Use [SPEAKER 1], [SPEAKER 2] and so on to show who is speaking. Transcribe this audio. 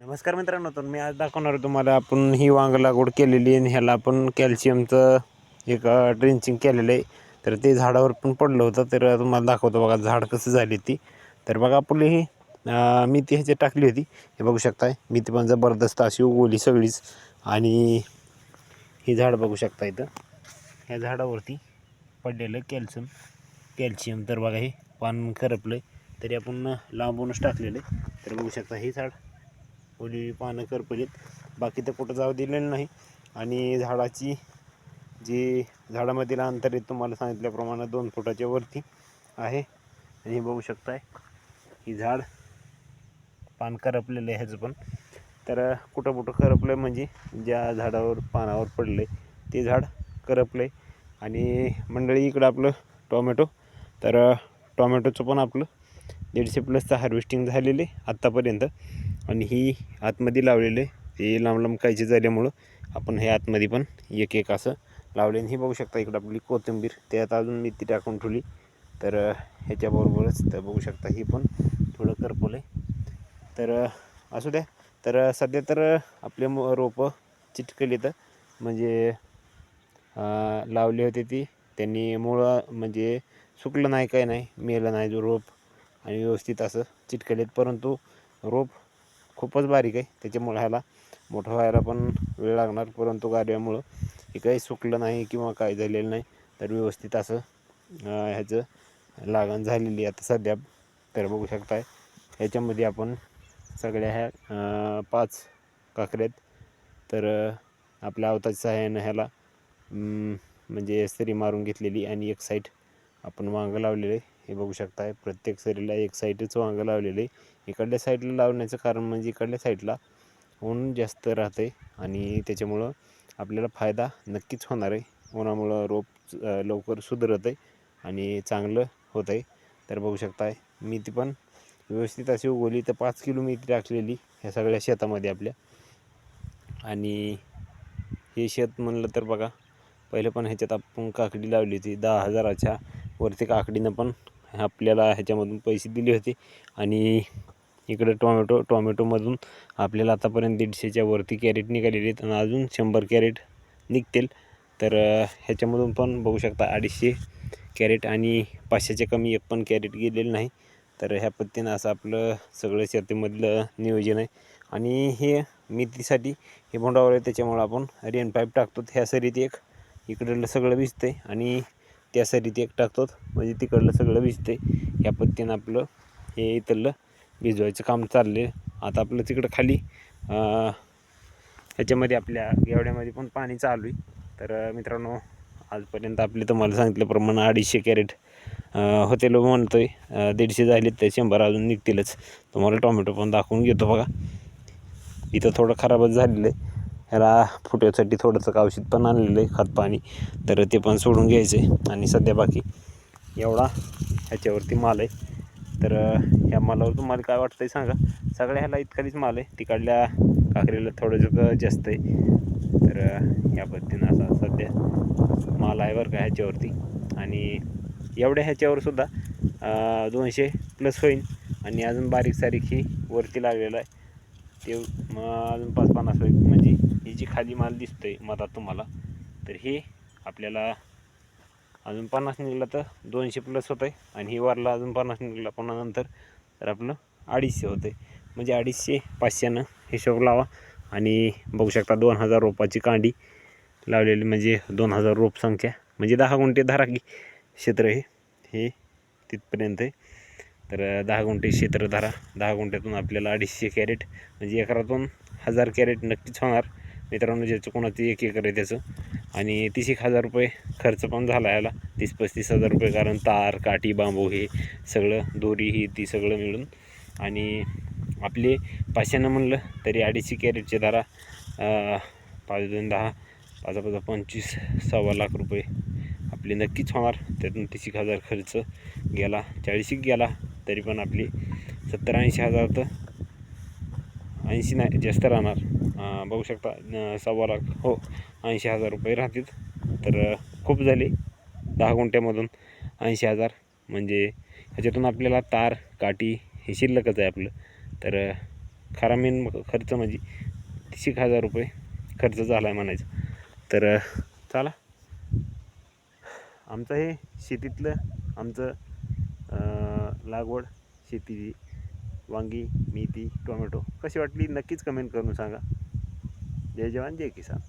[SPEAKER 1] नमस्कार मित्रांनो, तर मी आज दाखवणार तुम्हाला आपण ही वांग लागवड केलेली आणि ह्याला आपण कॅल्शियमचं एक ड्रिंचिंग केलेलं आहे. तर ते झाडावर पण पडलं होतं, तर तुम्हाला दाखवतो बघा झाड कसं झाली ती. तर बघा आपली ही मेथी ह्याची टाकली होती, हे बघू शकताय. मेथी पण जबरदस्त अशी उगवली सगळीच. आणि ही झाड बघू शकता इथं, ह्या झाडावरती पडलेलं कॅल्शियम तर बघा हे पान करपलं तरी आपण लांबूनच टाकलेलं आहे. तर बघू शकता हे झाड ओली पानं करपलीत, बाकी तर कुठं जाऊ दिलेलं नाही. आणि झाडाची जी झाडामधील अंतर तुम्हाला सांगितल्याप्रमाणे 2 फुटाच्या वरती आहे. आणि बघू शकताय ही झाड पान करपलेलं आहे ह्याचं पण. तर कुठं करपलं म्हणजे ज्या झाडावर पानावर पडले ते झाड करपले. आणि मंडळी इकडं आपलं टोमॅटो, तर टोमॅटोचं पण आपलं 150+ हार्वेस्टिंग झालेले आत्तापर्यंत. आणि ही आतमध्ये लावलेले हे लांब लांब कायचे झाल्यामुळं आपण हे आतमध्ये पण एक एक असं लावले. ही बघू शकता इकडं आपली कोथिंबीर, त्यात अजून मेथी टाकून ठेवली. तर ह्याच्याबरोबरच तर बघू शकता ही पण थोडं करपलं आहे. तर असू द्या. तर सध्या तर आपले रोपं चिटकली तर म्हणजे लावली होती ती त्यांनी मुळं म्हणजे सुकलं नाही, काय नाही, मेलं नाही जो रोप. आणि व्यवस्थित असं चिटकलेत, परंतु रोप खूपच बारीक आहे, त्याच्यामुळे ह्याला मोठं व्हायला पण वेळ लागणार. परंतु गारव्यामुळं हे काही सुकलं नाही किंवा काय झालेलं नाही, तर व्यवस्थित असं ह्याचं लागण झालेली आता सध्या. तर बघू शकताय ह्याच्यामध्ये आपण सगळ्या ह्या 5 काकऱ्यात तर आपल्या अवताच्या सहाय्यानं ह्याला म्हणजे सरी मारून घेतलेली. आणि एक साईड आपण वांगं लावलेलं आहे, हे बघू शकताय. प्रत्येक सरीला एक साईडच वांगं लावलेलं आहे. इकडल्या साईडला लावण्याचं कारण म्हणजे इकडल्या साईडला ऊन जास्त राहते आणि त्याच्यामुळं आपल्याला फायदा नक्कीच होणार आहे. उन्हामुळं रोप लवकर सुधारत आहे आणि चांगलं होत आहे. तर बघू शकताय मेथी पण व्यवस्थित अशी उगवली. तर 5 किलो मेथी टाकलेली ह्या सगळ्या शेतामध्ये आपल्या. आणि हे शेत म्हणलं तर बघा, पहिलं पण ह्याच्यात आपण काकडी लावली होती 10,000च्या वरती काकडीनं पण आपल्याला ह्याच्यामधून पैसे दिले होते. आणि इकडे टोमॅटोमधून आपल्याला आतापर्यंत 150च्या वरती कॅरेट निघालेले आहेत आणि अजून 100 कॅरेट निघतील. तर ह्याच्यामधून पण बघू शकता 250 कॅरेट आणि 500च्या कमी एक पण कॅरेट गेलेलं नाही. तर ह्या पद्धतीनं असं आपलं सगळं शेतीमधलं नियोजन आहे. आणि हे मेथीसाठी हे बोंडावर आहे, त्याच्यामुळं आपण रेन पाईप टाकतो. ह्या सरीत एक इकडलं सगळं भिजतं आहे आणि त्या सरीत एक टाकतो म्हणजे तिकडलं सगळं भिजतं आहे. ह्या पद्धतीनं आपलं हे इथलं भिजवायचं काम चालले. आता आपलं तिकडं खाली ह्याच्यामध्ये आपल्या एवढ्यामध्ये पण पाणी चालू आहे. तर मित्रांनो, आजपर्यंत आपले तुम्हाला सांगितल्याप्रमाणे 250 कॅरेट होते लोक म्हणतो आहे. 150 झाले तर 100 अजून निघतीलच. तुम्हाला टोमॅटो पण दाखवून घेतो बघा. इथं थोडं खराबच झालेलं आहे, ह्याला फुट्यासाठी थोडंसं औषध पण आणलेलं आहे, खत पाणी. तर ते पण सोडून घ्यायचं आहे. आणि सध्या बाकी एवढा ह्याच्यावरती माल आहे. तर ह्या मालावर तुम्हाला काय वाटतं आहे सांगा. सगळ्या ह्याला इतकाच माल आहे, तिकडल्या काकरीला थोडं जास्त आहे. तर ह्या पद्धतीनं असा सध्या माल आहे बरं का ह्याच्यावरती. आणि एवढ्या ह्याच्यावर सुद्धा 200+ होईल. आणि अजून बारीक सारीक ही वरती लागलेलं आहे ते अजून 5-50 होईल. म्हणजे ही जी खाली माल दिसतोय मधात तुम्हाला, तर हे आपल्याला अजून 50 निघलं तर 200+ होतं आहे. आणि ही वरला अजून 50 निघला पुन्हा नंतर तर आपलं 250 होतं आहे. म्हणजे 250-500नं हिशोब लावा. आणि बघू शकता 2000 रोपाची कांडी लावलेली, म्हणजे 2000 रोप संख्या, म्हणजे 10 गुंठे धरा की क्षेत्र हे तिथपर्यंत आहे. तर 10 गुंठे क्षेत्र धरा. 10 गुंठ्यातून आपल्याला 250 कॅरेट म्हणजे एकरातून 1000 कॅरेट नक्कीच होणार मित्रांनो. ज्याचं कोणाचं 1 एकर आहे त्याचं. आणि 30,000 रुपये खर्च पण झाला याला, 30-35,000 रुपये. कारण तार, काठी, बांबू हे सगळं, दोरी ही ती सगळं मिळून. आणि आपले 500नं म्हणलं तरी 250 कॅरेटचे धरा, 5×2=10, 5×5=25, 1.25 लाख रुपये आपले नक्कीच होणार. त्यातून 30,000 खर्च गेला, 40 गेला तरी पण आपली 70-80,000 तर 80 नाही जास्त राहणार. बघू शकता 1.25 लाख, हो 80,000 रुपये राहतील. तर खूप झाले 10 गुंठ्यामधून 80,000. म्हणजे ह्याच्यातून आपल्याला तार, काठी हे शिल्लकच आहे आपलं. तर खरा मेन खर्च म्हणजे 30,000 रुपये खर्च झाला आहे म्हणायचं. तर चला, आमचं हे शेतीतलं आमचं लागवड शेतीची वांगी, मेथी, टोमॅटो कशी वाटली नक्कीच कमेंट करून सांगा. जय जवान जय किसान.